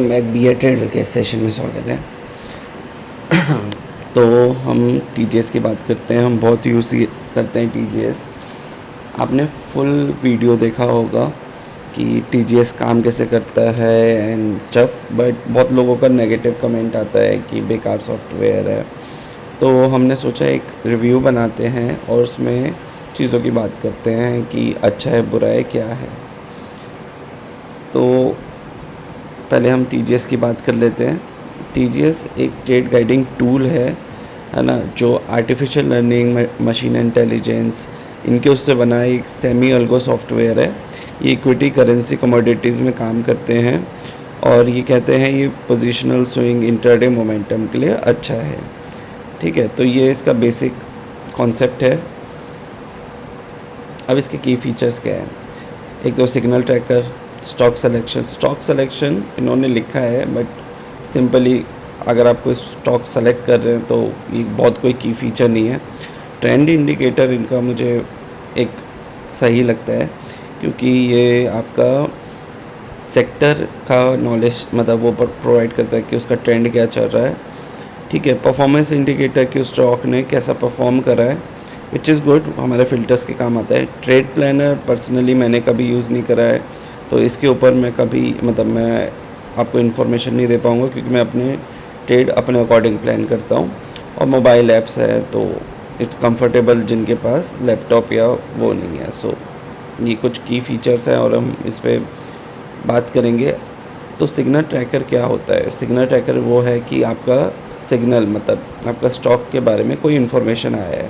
Mac B ए trader के session में स्वागत है। तो हम टीजीएस की बात करते हैं। हम बहुत यूज़ करते हैं टीजीएस। आपने फुल वीडियो देखा होगा कि टीजीएस काम कैसे करता है एंड स्टफ, बट बहुत लोगों का नेगेटिव कमेंट आता है कि बेकार सॉफ्टवेयर है। तो हमने सोचा एक रिव्यू बनाते हैं और उसमें चीज़ों की बात करते हैं कि अच्छा है, बुरा है, क्या है। तो पहले हम टीजीएस की बात कर लेते हैं। टीजीएस एक ट्रेड गाइडिंग टूल है ना, जो आर्टिफिशियल लर्निंग, मशीन इंटेलिजेंस, इनके उससे बना एक सेमी अल्गो सॉफ्टवेयर है। ये इक्विटी, करेंसी, कमोडिटीज़ में काम करते हैं और ये कहते हैं ये पोजिशनल स्विंग, इंट्राडे मोमेंटम के लिए अच्छा है। ठीक है, तो ये इसका बेसिक कॉन्सेप्ट है। अब इसके की फ़ीचर्स क्या हैं? एक तो सिग्नल ट्रैकर, स्टॉक सिलेक्शन इन्होंने लिखा है, बट सिंपली अगर आप कोई स्टॉक सेलेक्ट कर रहे हैं तो ये बहुत कोई की फ़ीचर नहीं है। ट्रेंड इंडिकेटर इनका मुझे एक सही लगता है, क्योंकि ये आपका सेक्टर का नॉलेज मतलब वो प्रोवाइड करता है कि उसका ट्रेंड क्या चल रहा है। ठीक है, परफॉर्मेंस इंडिकेटर कि उस स्टॉक ने कैसा परफॉर्म करा है, विच इज़ गुड, हमारे फिल्टर्स के काम आता है। ट्रेड प्लानर पर्सनली मैंने कभी यूज़ नहीं करा है, तो इसके ऊपर मैं कभी मैं आपको इन्फॉर्मेशन नहीं दे पाऊँगा, क्योंकि मैं अपने ट्रेड अपने अकॉर्डिंग प्लान करता हूँ। और मोबाइल ऐप्स है तो इट्स कंफर्टेबल जिनके पास लैपटॉप या वो नहीं है। सो ये कुछ की फ़ीचर्स हैं और हम इस पर बात करेंगे। तो सिग्नल ट्रैकर क्या होता है? सिग्नल ट्रैकर वो है कि आपका सिग्नल मतलब आपका स्टॉक के बारे में कोई इन्फॉर्मेशन आया है,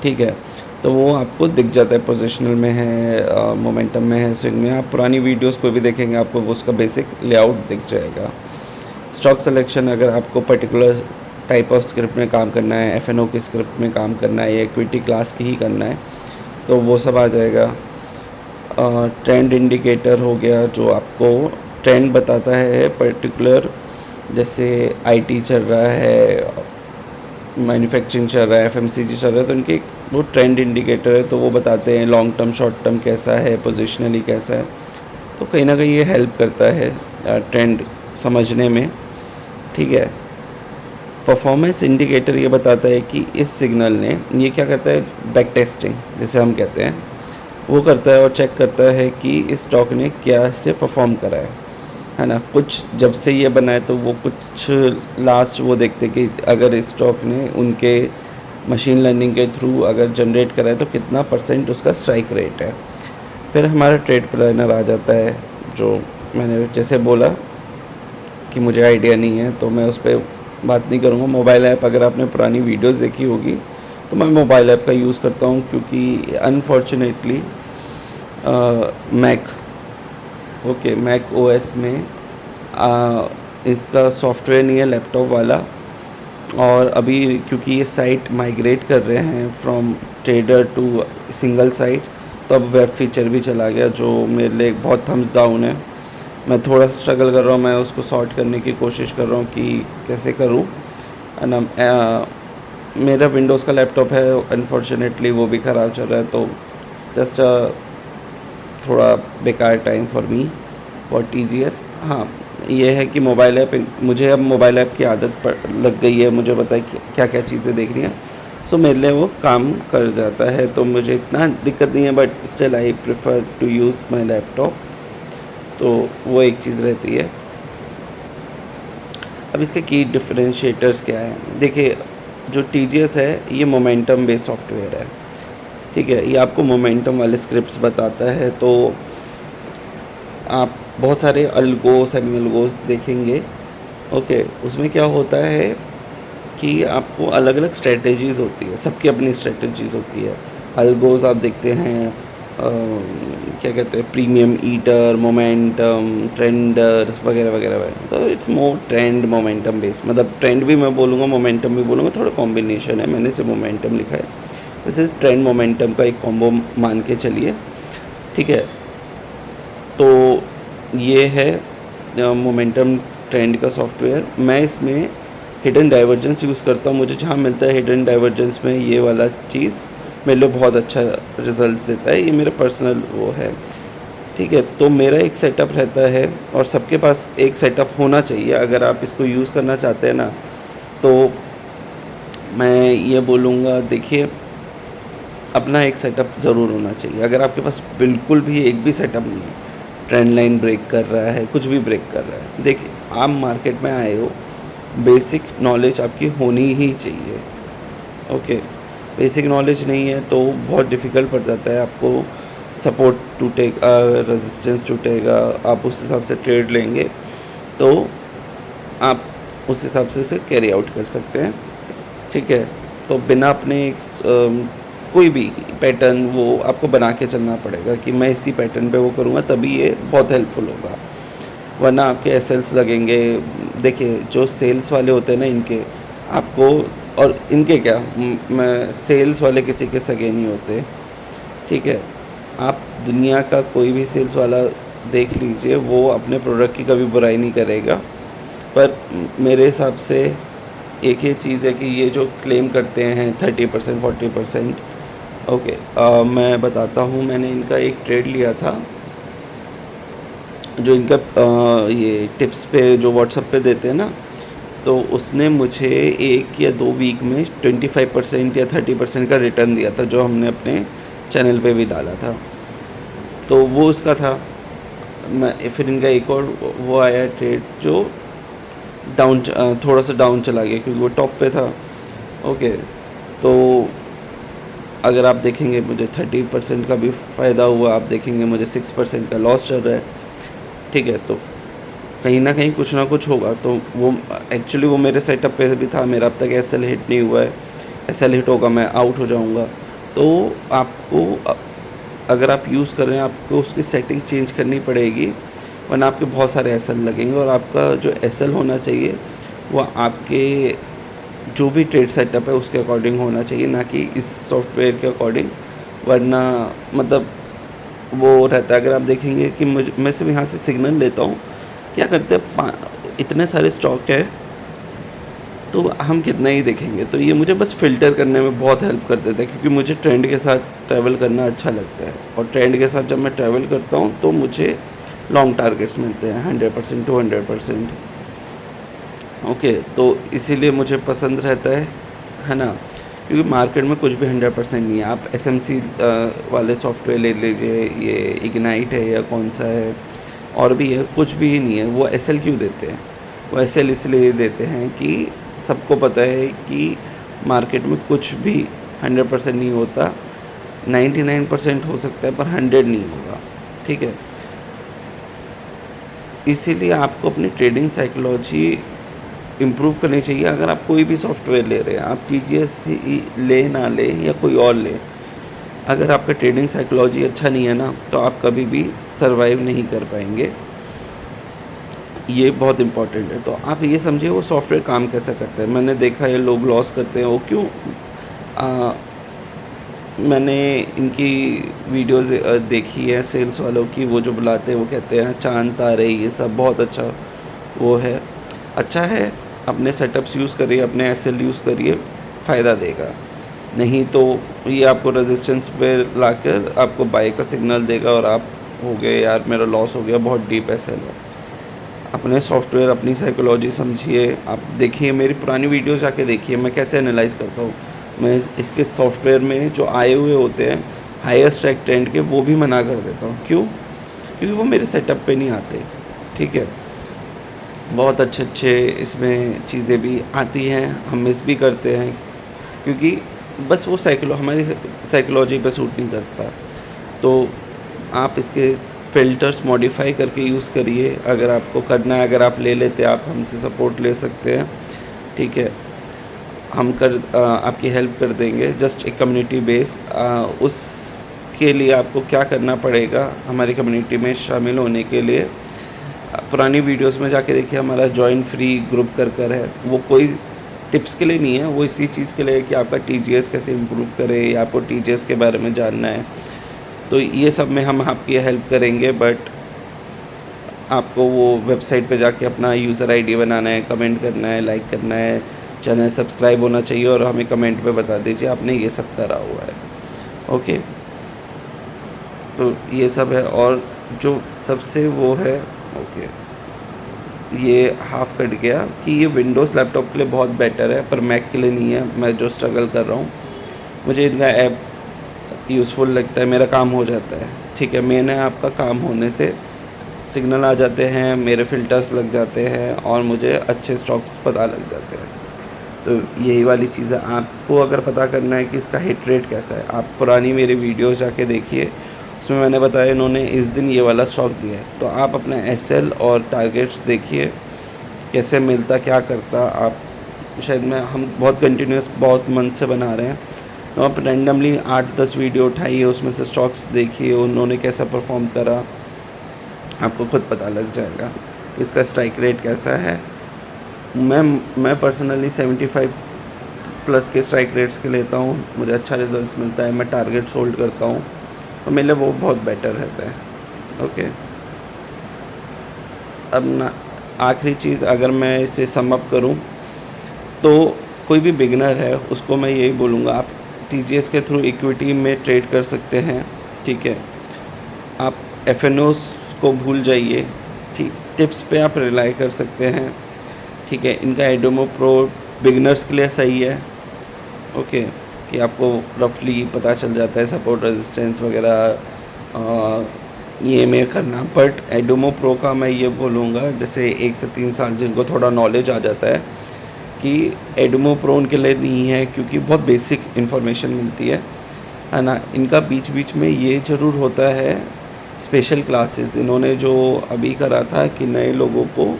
ठीक है, तो वो आपको दिख जाता है, पोजिशनल में है, मोमेंटम में है, स्विंग में। आप पुरानी वीडियोस को भी देखेंगे, आपको वो उसका बेसिक लेआउट दिख जाएगा। स्टॉक सिलेक्शन, अगर आपको पर्टिकुलर टाइप ऑफ स्क्रिप्ट में काम करना है, एफएनओ की स्क्रिप्ट में काम करना है या इक्विटी क्लास की ही करना है, तो वो सब आ जाएगा। ट्रेंड इंडिकेटर हो गया, जो आपको ट्रेंड बताता है पर्टिकुलर, जैसे आईटी चल रहा है, मैन्युफैक्चरिंग चल रहा है, एफएमसीजी चल रहा है, तो इनके वो ट्रेंड इंडिकेटर है, तो वो बताते हैं लॉन्ग टर्म, शॉर्ट टर्म कैसा है, पोजिशनली कैसा है। तो कहीं ना कहीं ये हेल्प करता है ट्रेंड समझने में। ठीक है, परफॉर्मेंस इंडिकेटर ये बताता है कि इस सिग्नल ने, ये क्या करता है, बैक टेस्टिंग जिसे हम कहते हैं, वो करता है और चेक करता है कि इस स्टॉक ने क्या से परफॉर्म करा है ना। कुछ जब से ये बना है तो वो कुछ लास्ट वो देखते कि अगर इस स्टॉक ने उनके मशीन लर्निंग के थ्रू अगर जनरेट करा है तो कितना % उसका स्ट्राइक रेट है। फिर हमारा ट्रेड प्लानर आ जाता है, जो मैंने जैसे बोला कि मुझे आइडिया नहीं है तो मैं उस पर बात नहीं करूँगा। मोबाइल ऐप, अगर आपने पुरानी वीडियोस देखी होगी तो मैं मोबाइल ऐप का यूज़ करता हूँ, क्योंकि अनफॉर्चुनेटली मैक ओएस में इसका सॉफ्टवेयर नहीं है, लैपटॉप वाला। और अभी क्योंकि ये साइट माइग्रेट कर रहे हैं from trader to single site, तो अब वेब फीचर भी चला गया, जो मेरे लिए एक बहुत थम्स डाउन है। मैं थोड़ा स्ट्रगल कर रहा हूँ, मैं उसको सॉर्ट करने की कोशिश कर रहा हूँ कि कैसे करूँ ना। मेरा विंडोज़ का लैपटॉप है, अनफॉर्चुनेटली वो भी ख़राब चल रहा है, तो जस्ट थोड़ा बेकार time for me for TGS. हाँ, ये है कि मोबाइल ऐप, मुझे अब मोबाइल ऐप की आदत लग गई है, मुझे पता है कि क्या क्या चीज़ें देखनी है, सो मेरे लिए वो काम कर जाता है, तो मुझे इतना दिक्कत नहीं है। But still I prefer to use my laptop, तो वो एक चीज़ रहती है। अब इसके की डिफरेंशिएटर्स क्या है? देखिए, जो टीजीएस है ये मोमेंटम बेस्ड सॉफ्टवेयर है, ठीक है, ये आपको मोमेंटम वाले स्क्रिप्ट्स बताता है। तो आप बहुत सारे अल्गो, सेमी अल्गोस देखेंगे, ओके, उसमें क्या होता है कि आपको अलग अलग स्ट्रेटजीज़ होती है, सबकी अपनी स्ट्रेटजीज़ होती है। अल्गोस आप देखते हैं, क्या कहते हैं, प्रीमियम ईटर, मोमेंटम, ट्रेंडर्स वगैरह वगैरह वगैरह। तो it's more trend momentum based, मतलब ट्रेंड भी मैं बोलूँगा, मोमेंटम भी बोलूँगा, थोड़ा कॉम्बिनेशन है, मैंने सिर्फ मोमेंटम लिखा है, वैसे ट्रेंड मोमेंटम का एक कॉम्बो मान के चलिए। ठीक है, तो ये है मोमेंटम ट्रेंड का सॉफ्टवेयर। मैं इसमें हिडन डाइवर्जेंस यूज़ करता हूँ, मुझे जहाँ मिलता है हिडन डाइवर्जेंस में ये वाला चीज़ मेरे लिए बहुत अच्छा रिजल्ट देता है, ये मेरा पर्सनल वो है। ठीक है, तो मेरा एक सेटअप रहता है और सबके पास एक सेटअप होना चाहिए अगर आप इसको यूज़ करना चाहते हैं ना, तो मैं ये बोलूँगा देखिए, अपना एक सेटअप ज़रूर होना चाहिए। अगर आपके पास बिल्कुल भी एक भी सेटअप नहीं है, ट्रेंड लाइन ब्रेक कर रहा है, कुछ भी ब्रेक कर रहा है, देखिए आप मार्केट में आए हो, बेसिक नॉलेज आपकी होनी ही चाहिए। ओके, बेसिक नॉलेज नहीं है तो बहुत डिफ़िकल्ट पड़ जाता है आपको, सपोर्ट टूटेगा, रेजिस्टेंस टूटेगा, आप उस हिसाब से ट्रेड लेंगे तो आप उस हिसाब से उसे कैरी आउट कर सकते हैं। ठीक है, तो बिना अपने कोई भी पैटर्न वो आपको बना के चलना पड़ेगा कि मैं इसी पैटर्न पे वो करूँगा तभी ये बहुत हेल्पफुल होगा, वरना आपके एसएल्स लगेंगे। देखिए जो सेल्स वाले होते हैं ना, इनके आपको, और इनके क्या, मैं सेल्स वाले किसी के सगे नहीं होते। ठीक है, आप दुनिया का कोई भी सेल्स वाला देख लीजिए, वो अपने प्रोडक्ट की कभी बुराई नहीं करेगा। पर मेरे हिसाब से एक ही चीज़ है कि ये जो क्लेम करते हैं 30% 40%, ओके, मैं बताता हूँ, मैंने इनका एक ट्रेड लिया था, जो इनका ये टिप्स पे जो व्हाट्सएप पे देते हैं ना, तो उसने मुझे 1 या 2 वीक में 25% या 30% का रिटर्न दिया था, जो हमने अपने चैनल पे भी डाला था। तो वो उसका था। मैं फिर इनका एक और वो आया ट्रेड जो थोड़ा सा डाउन चला गया क्योंकि वो टॉप पे था। ओके, तो अगर आप देखेंगे मुझे 30% का भी फ़ायदा हुआ, आप देखेंगे मुझे 6% का लॉस चल रहा है। ठीक है, तो कहीं न कहीं कुछ ना कुछ होगा। तो वो एक्चुअली वो मेरे सेटअप पे भी था, मेरा अब तक एसएल हिट नहीं हुआ है, एसएल हिट होगा मैं आउट हो जाऊँगा। तो आपको अगर आप यूज़ कर रहे हैं, आपको उसकी सेटिंग चेंज करनी पड़ेगी, वरना आपके बहुत सारे एसएल लगेंगे, और आपका जो एसएल होना चाहिए वो आपके जो भी ट्रेड सेटअप है उसके अकॉर्डिंग होना चाहिए, ना कि इस सॉफ्टवेयर के अकॉर्डिंग। वरना मतलब वो रहता है, अगर आप देखेंगे कि मैं सिर्फ यहाँ से सिग्नल लेता हूँ, क्या करते हैं, इतने सारे स्टॉक है तो हम कितना ही देखेंगे। तो ये मुझे बस फ़िल्टर करने में बहुत हेल्प कर देता है, क्योंकि मुझे ट्रेंड के साथ ट्रैवल करना अच्छा लगता है, और ट्रेंड के साथ जब मैं ट्रैवल करता हूँ तो मुझे लॉन्ग टारगेट्स मिलते हैं 100% 200%। ओके, तो इसीलिए मुझे पसंद रहता है ना, क्योंकि मार्केट में कुछ भी 100% नहीं है। आप एसएमसी वाले सॉफ्टवेयर ले लीजिए, ये इग्नाइट है या कौन सा है, और भी है, कुछ भी नहीं है। वो एसएल क्यों देते हैं? वो एसएल इसलिए देते हैं कि सबको पता है कि मार्केट में कुछ भी 100% नहीं होता, 99% हो सकता है पर 100 नहीं होगा। ठीक है, इसीलिए आपको अपनी ट्रेडिंग साइकोलॉजी इम्प्रूव करनी चाहिए। अगर आप कोई भी सॉफ्टवेयर ले रहे हैं, आप टीजीएस ही ले ना ले या कोई और ले, अगर आपका ट्रेडिंग साइकोलॉजी अच्छा नहीं है ना, तो आप कभी भी सर्वाइव नहीं कर पाएंगे। ये बहुत इम्पोर्टेंट है। तो आप ये समझिए वो सॉफ्टवेयर काम कैसे करते हैं। मैंने देखा है लोग लॉस करते हैं, वो क्यों? आ, मैंने इनकी वीडियोस देखी है सेल्स वालों की, वो जो बुलाते हैं वो कहते हैं चाँद तारे ये सब बहुत अच्छा वो है। अच्छा है, अपने सेटअप्स यूज़ करिए, अपने एसएल यूज़ करिए, फ़ायदा देगा। नहीं तो ये आपको रेजिस्टेंस पे लाकर आपको बाय का सिग्नल देगा और आप हो गए यार मेरा लॉस हो गया, बहुत डीप एसएल है। अपने सॉफ्टवेयर, अपनी साइकोलॉजी समझिए। आप देखिए मेरी पुरानी वीडियोज़ जाके देखिए, मैं कैसे एनालाइज़ करता हूँ। मैं इसके सॉफ्टवेयर में जो आए हुए होते हैं हायर स्ट्राइक ट्रेंड के, वो भी मना कर देता हूँ। क्यों? क्योंकि वो मेरे सेटअप पे नहीं आते। ठीक है, बहुत अच्छे इसमें चीज़ें भी आती हैं, हम मिस भी करते हैं, क्योंकि बस वो हमारी साइकोलॉजी पे सूट नहीं करता। तो आप इसके फ़िल्टर्स मॉडिफ़ाई करके यूज़ करिए, अगर आपको करना है। अगर आप ले लेते हैं, आप हमसे सपोर्ट ले सकते हैं। ठीक है, हम आपकी हेल्प कर देंगे, जस्ट एक कम्युनिटी बेस। उसके लिए आपको क्या करना पड़ेगा हमारी कम्युनिटी में शामिल होने के लिए? पुरानी वीडियोस में जाके देखिए, हमारा जॉइन फ्री ग्रुप कर है। वो कोई टिप्स के लिए नहीं है, वो इसी चीज़ के लिए है कि आपका टीजीएस कैसे इम्प्रूव करें, या आपको टीजीएस के बारे में जानना है। तो ये सब में हम आपकी हेल्प करेंगे, बट आपको वो वेबसाइट पे जाके अपना यूज़र आईडी बनाना है, कमेंट करना है, लाइक करना है, चैनल सब्सक्राइब होना चाहिए, और हमें कमेंट पे बता दीजिए आपने ये सब करा हुआ है। ओके, तो ये सब है। और जो सबसे वो है, ओके, ये हाफ कट गया कि ये विंडोज़ लैपटॉप के लिए बहुत बेटर है, पर मैक के लिए नहीं है। मैं जो स्ट्रगल कर रहा हूँ, मुझे इनका ऐप यूज़फुल लगता है, मेरा काम हो जाता है। ठीक है, मेन है आपका काम होने से सिग्नल आ जाते हैं, मेरे फ़िल्टर्स लग जाते हैं और मुझे अच्छे स्टॉक्स पता लग जाते हैं। तो यही वाली चीज़ है। आपको अगर पता करना है कि इसका हिट रेट कैसा है, आप पुरानी मेरी वीडियोज़ जाके देखिए, उसमें मैंने बताया इन्होंने इस दिन ये वाला स्टॉक दिया है। तो आप अपना एसएल और टारगेट्स देखिए कैसे मिलता, क्या करता। आप शायद मैं हम बहुत कंटिन्यूस बहुत मंथ से बना रहे हैं, तो आप रैंडमली 8-10 वीडियो उठाइए, उसमें से स्टॉक्स देखिए उन्होंने कैसा परफॉर्म करा, आपको खुद पता लग जाएगा इसका स्ट्राइक रेट कैसा है। मैं पर्सनली 75 प्लस के स्ट्राइक रेट्स के लेता हूँ, मुझे अच्छा रिजल्ट्स मिलता है। मैं टारगेट्स होल्ड करता हूँ, तो मेरे लिए वो बहुत बेटर रहता है। ओके, अब ना आखिरी चीज़, अगर मैं इसे सम अप करूँ, तो कोई भी बिगिनर है उसको मैं यही बोलूँगा, आप टीजीएस के थ्रू इक्विटी में ट्रेड कर सकते हैं। ठीक है, आप एफएनओस को भूल जाइए, ठीक, टिप्स पे आप रिलाई कर सकते हैं। ठीक है, इनका एडोमो प्रो बिगिनर्स के लिए सही है। ओके, कि आपको रफली पता चल जाता है सपोर्ट रेजिस्टेंस वगैरह ये में करना। बट एडोमो प्रो का मैं ये बोलूँगा, जैसे 1 से 3 साल जिनको थोड़ा नॉलेज आ जाता है, कि एडोमो प्रो उनके लिए नहीं है, क्योंकि बहुत बेसिक इन्फॉर्मेशन मिलती है ना। इनका बीच बीच में ये ज़रूर होता है स्पेशल क्लासेस, इन्होंने जो अभी करा था कि नए लोगों को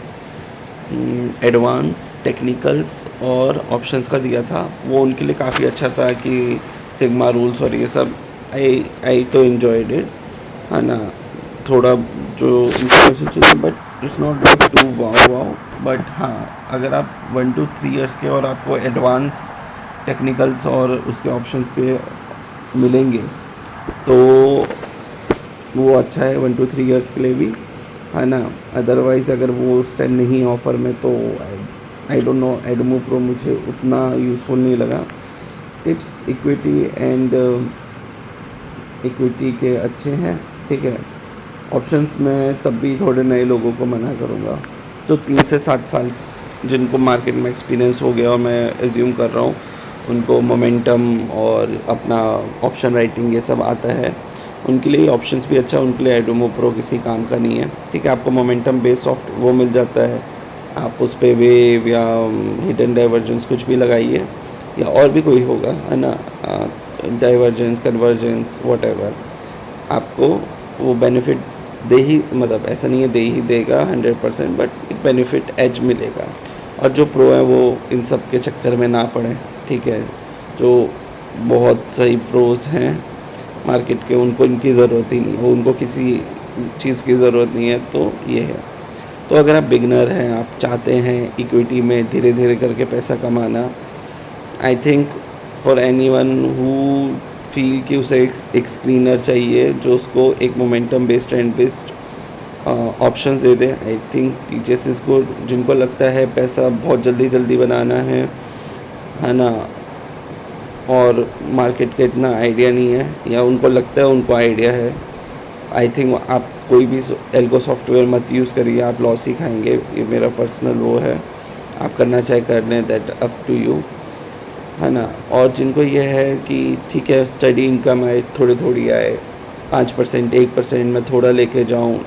एडवांस टेक्निकल्स और ऑप्शंस का दिया था, वो उनके लिए काफ़ी अच्छा था कि सिग्मा रूल्स और ये सब। आई तो एन्जॉयड इट, है ना। थोड़ा जो इन्फॉर्मेशन चाहिए, but it's not like to wow wow. But हाँ, अगर आप 1 to 3 ईयर्स के और आपको एडवांस टेक्निकल्स और उसके ऑप्शंस के मिलेंगे, तो वो अच्छा है 1 to 3 ईयर्स के लिए भी, है ना। अदरवाइज़ अगर वो उस टाइम नहीं ऑफ़र में, तो आई डोंट नो, एडोमो प्रो मुझे उतना यूज़फुल नहीं लगा। टिप्स इक्विटी एंड इक्विटी के अच्छे हैं। ठीक है, ऑप्शंस में तब भी थोड़े नए लोगों को मना करूँगा। तो 3 से 7 साल जिनको मार्केट में एक्सपीरियंस हो गया, और मैं एज्यूम कर रहा हूँ उनको मोमेंटम और अपना ऑप्शन राइटिंग ये सब आता है, उनके लिए ऑप्शंस भी अच्छा है। उनके लिए एडोमो प्रो किसी काम का नहीं है। ठीक है, आपको मोमेंटम बेस्ड सॉफ्ट वो मिल जाता है, आप उस पर वेव या हिडन डाइवर्जेंस कुछ भी लगाइए, या और भी कोई होगा, है ना, डाइवर्जेंस कन्वर्जेंस वॉटेवर, आपको वो बेनिफिट दे ही, मतलब ऐसा नहीं है दे ही देगा 100%, बट एक बेनिफिट एज मिलेगा। और जो प्रो है वो इन सब के चक्कर में ना पड़े। ठीक है, जो बहुत सही प्रोज हैं मार्केट के, उनको इनकी ज़रूरत ही नहीं, वो उनको किसी चीज़ की ज़रूरत नहीं है। तो ये है। तो अगर आप बिगनर हैं, आप चाहते हैं इक्विटी में धीरे धीरे करके पैसा कमाना, I think for anyone who feel कि उसे एक स्क्रीनर चाहिए जो उसको एक momentum based trend based options they they, I think teachers को, जिनको लगता है पैसा बहुत जल्दी जल्दी बनाना है ना, और मार्केट का इतना आइडिया नहीं है, या उनको लगता है उनको आइडिया है, आई थिंक आप कोई भी एल्गो सॉफ्टवेयर मत यूज़ करिए, आप लॉस ही खाएंगे। ये मेरा पर्सनल वो है, आप करना चाहे कर लें, दैट अप टू यू, है ना। और जिनको ये है कि ठीक है स्टडी इनकम आए, थोड़ी थोड़ी आए, 5% 1% मैं थोड़ा लेके जाऊँ,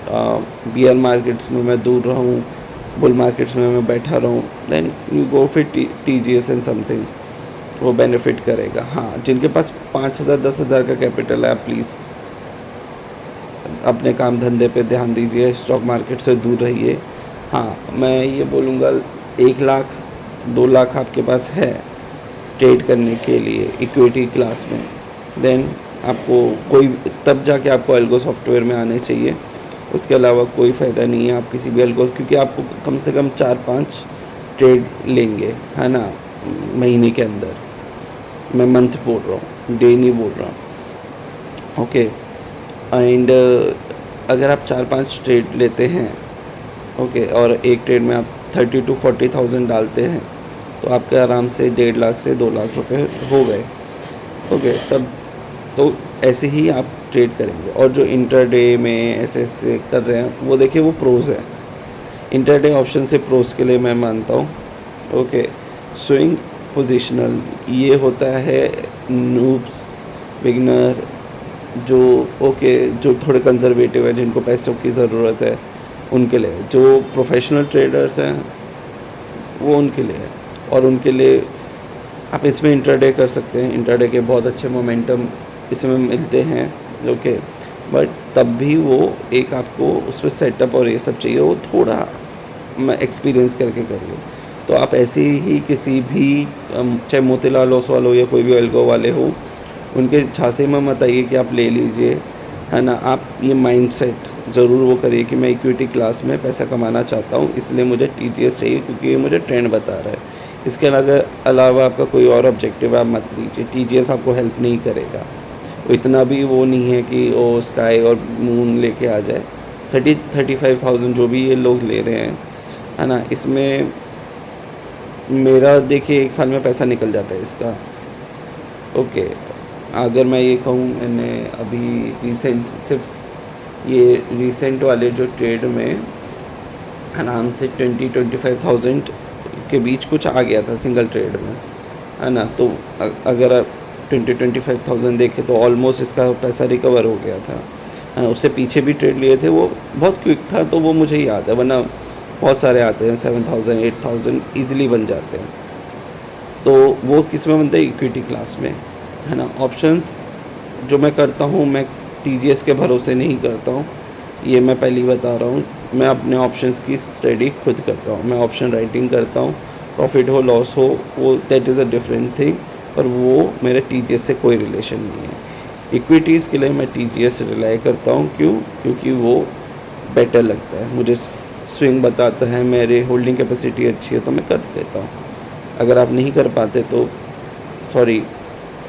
बियर मार्केट्स में मैं दूर रहूँ, बुल मार्केट्स में मैं बैठा रहूँ, देन यू गो फिर TGS एंड समथिंग, वो बेनिफिट करेगा। हाँ, जिनके पास 5,000 10,000 का कैपिटल है, आप प्लीज़ अपने काम धंधे पे ध्यान दीजिए, स्टॉक मार्केट से दूर रहिए। हाँ, मैं ये बोलूँगा 1 लाख 2 लाख आपके पास है ट्रेड करने के लिए इक्विटी क्लास में, देन आपको कोई, तब जाके आपको एल्गो सॉफ्टवेयर में आने चाहिए। उसके अलावा कोई फ़ायदा नहीं है आप किसी भी एल्गो, क्योंकि आपको कम से कम 4-5 ट्रेड लेंगे, है ना, महीने के अंदर। मैं मंथ बोल रहा हूँ, डे नहीं बोल रहा हूँ। ओके, एंड अगर आप 4-5 ट्रेड लेते हैं, ओके, और एक ट्रेड में आप 30 to 40,000 डालते हैं, तो आपके आराम से 1.5 लाख से 2 लाख रुपए हो गए। ओके, तब तो ऐसे ही आप ट्रेड करेंगे। और जो इंट्राडे में ऐसे ऐसे कर रहे हैं वो देखिए वो प्रोज है। इंट्राडे ऑप्शन से प्रोज के लिए मैं मानता हूँ। ओके, स्विंग पोजिशनल ये होता है नूब्स, बिगनर, जो जो थोड़े कंजर्वेटिव है, जिनको पैसों की ज़रूरत है उनके लिए। जो प्रोफेशनल ट्रेडर्स हैं वो उनके लिए है, और उनके लिए आप इसमें इंट्राडे कर सकते हैं। इंट्राडे के बहुत अच्छे मोमेंटम इसमें मिलते हैं। ओके, बट तब भी वो एक आपको उसमें सेटअप और ये सब चाहिए, वो थोड़ा एक्सपीरियंस करके करिए। तो आप ऐसे ही किसी भी चाहे मोतीलाल ओसवाल हो या कोई भी एल्गो वाले हो, उनके झांसे में मत आइए कि आप ले लीजिए, है ना। आप ये माइंडसेट ज़रूर वो करिए कि मैं इक्विटी क्लास में पैसा कमाना चाहता हूँ, इसलिए मुझे टीजीएस चाहिए क्योंकि ये मुझे ट्रेंड बता रहा है। इसके अलावा आपका कोई और ऑब्जेक्टिव आप मत लीजिए। टीजीएस आपको हेल्प नहीं करेगा। वो इतना भी वो नहीं है कि ओ स्काई और मून लेके आ जाए। 35,000 जो भी ये लोग ले रहे हैं, है ना, इसमें मेरा देखिए 1 साल में पैसा निकल जाता है इसका। ओके, अगर मैं ये कहूँ, मैंने अभी सिर्फ ये रिसेंट वाले जो ट्रेड में आराम से 20-25,000 के बीच कुछ आ गया था सिंगल ट्रेड में, है ना। तो अगर आप 20-25,000 देखें तो ऑलमोस्ट इसका पैसा रिकवर हो गया था, है ना। उससे पीछे भी ट्रेड लिए थे, वो बहुत क्विक था, तो वो मुझे याद है, वरना बहुत सारे आते हैं 7,000 8,000 ईजिली बन जाते हैं। तो वो किस में बनता है? इक्विटी क्लास में, है ना। ऑप्शंस जो मैं करता हूँ, मैं टीजीएस के भरोसे नहीं करता हूँ, ये मैं पहले ही बता रहा हूँ। मैं अपने ऑप्शंस की स्टडी खुद करता हूँ, मैं ऑप्शन राइटिंग करता हूँ। प्रॉफिट हो लॉस हो, वो that is a different thing, पर वो मेरे टीजीएस से कोई रिलेशन नहीं है। इक्विटीज़ के लिए मैं टीजीएस रिलाई करता हूँ। क्यों? क्योंकि वो बेटर लगता है मुझे, स्विंग बताता है, मेरी होल्डिंग कैपेसिटी अच्छी है तो मैं कर देता हूँ। अगर आप नहीं कर पाते तो सॉरी,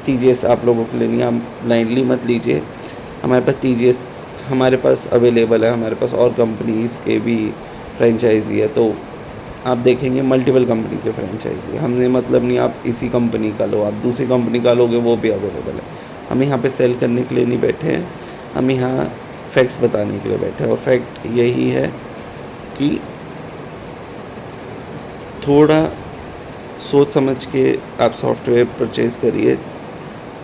टीजीएस आप लोगों के लिए नहीं, आप ब्लाइंडली मत लीजिए। हमारे पास टीजीएस हमारे पास अवेलेबल है, हमारे पास और कंपनीज़ के भी फ्रेंचाइजी है, तो आप देखेंगे मल्टीपल कंपनी के फ्रेंचाइजी। हमने मतलब नहीं आप इसी कंपनी का लो, आप दूसरी कंपनी का लोगे वो भी अवेलेबल है। हम यहाँ पे सेल करने के लिए नहीं बैठे हैं, हम यहाँ फैक्ट्स बताने के लिए बैठे हैं। और फैक्ट यही है कि थोड़ा सोच समझ के आप सॉफ्टवेयर परचेज़ करिए।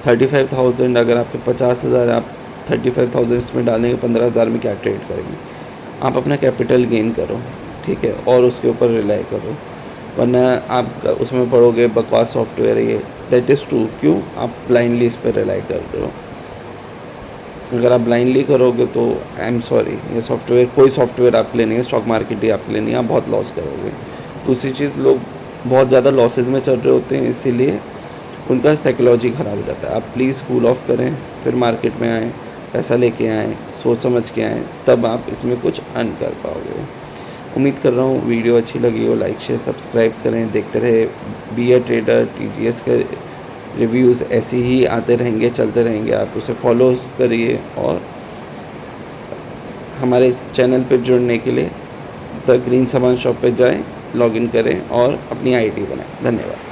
35,000 अगर आपके 50,000, आप 35,000 इसमें डालेंगे, 15,000 में क्या ट्रेड करेंगे? आप अपना कैपिटल गेन करो, ठीक है, और उसके ऊपर रिलाई करो। वरना आप उसमें पढ़ोगे बकवास सॉफ्टवेयर है ये, दैट इज़ ट्रू। क्यों? आप ब्लाइंडली इस पर रिलाई कर रहे हो। अगर आप ब्लाइंडली करोगे तो आई एम सॉरी, ये सॉफ्टवेयर कोई सॉफ्टवेयर आपके लिए नहीं है, स्टॉक मार्केट ही आपके लिए नहीं है, आप बहुत लॉस करोगे। दूसरी चीज़, लोग बहुत ज़्यादा लॉसेज में चल रहे होते हैं, इसीलिए उनका साइकोलॉजी ख़राब हो जाता है। आप प्लीज़ कूल ऑफ करें, फिर मार्केट में आएँ, पैसा लेके आएँ, सोच समझ के आएँ, तब आप इसमें कुछ अर्न कर पाओगे। उम्मीद कर रहा हूँ वीडियो अच्छी लगी हो। लाइक शेयर सब्सक्राइब करें, देखते रहे बी ए ट्रेडर। टीजीएस के रिव्यूज़ ऐसे ही आते रहेंगे, चलते रहेंगे, आप उसे फॉलो करिए। और हमारे चैनल पर जुड़ने के लिए द ग्रीन सामान शॉप पे जाएं, लॉगिन करें और अपनी आईडी बनाएं। धन्यवाद।